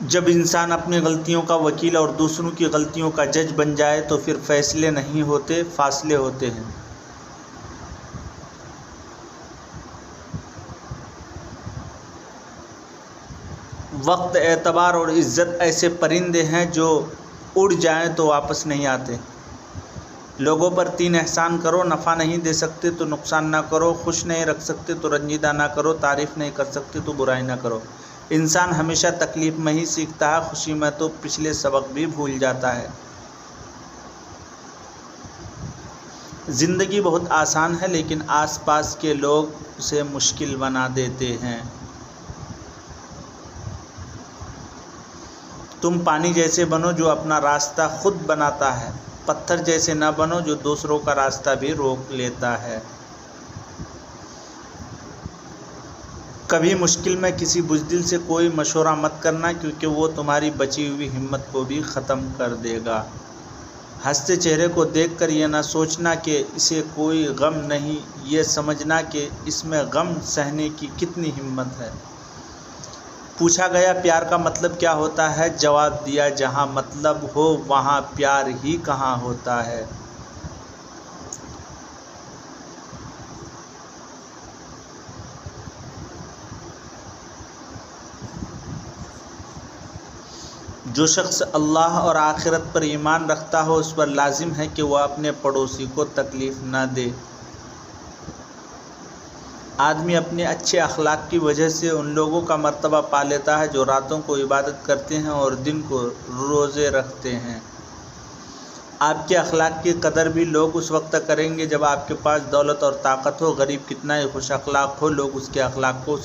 जब इंसान अपनी गलतियों का वकील और दूसरों की गलतियों का जज बन जाए तो फिर फैसले नहीं होते, फासले होते हैं। वक्त, एतबार और इज़्ज़त ऐसे परिंदे हैं जो उड़ जाएं तो वापस नहीं आते। लोगों पर 3 एहसान करो, नफ़ा नहीं दे सकते तो नुकसान ना करो, खुश नहीं रख सकते तो रंजीदा ना करो, तारीफ़ नहीं कर सकते तो बुराई ना करो। इंसान हमेशा तकलीफ़ में ही सीखता है, खुशी में तो पिछले सबक भी भूल जाता है। ज़िंदगी बहुत आसान है लेकिन आसपास के लोग उसे मुश्किल बना देते हैं। तुम पानी जैसे बनो जो अपना रास्ता खुद बनाता है, पत्थर जैसे ना बनो जो दूसरों का रास्ता भी रोक लेता है। कभी मुश्किल में किसी बुज़दिल से कोई मशवरा मत करना, क्योंकि वो तुम्हारी बची हुई हिम्मत को भी ख़त्म कर देगा। हंसते चेहरे को देखकर ये ना सोचना कि इसे कोई गम नहीं, ये समझना कि इसमें गम सहने की कितनी हिम्मत है। पूछा गया प्यार का मतलब क्या होता है, जवाब दिया जहाँ मतलब हो वहाँ प्यार ही कहाँ होता है। जो शख्स अल्लाह और आखिरत पर ईमान रखता हो उस पर लाजिम है कि वह अपने पड़ोसी को तकलीफ़ न दे। आदमी अपने अच्छे अखलाक की वजह से उन लोगों का मर्तबा पा लेता है जो रातों को इबादत करते हैं और दिन को रोज़े रखते हैं। आपके अखलाक की कदर भी लोग उस वक्त करेंगे जब आपके पास दौलत और ताकत हो। गरीब कितना ही खुश अखलाक हो, लोग उसके अखलाक को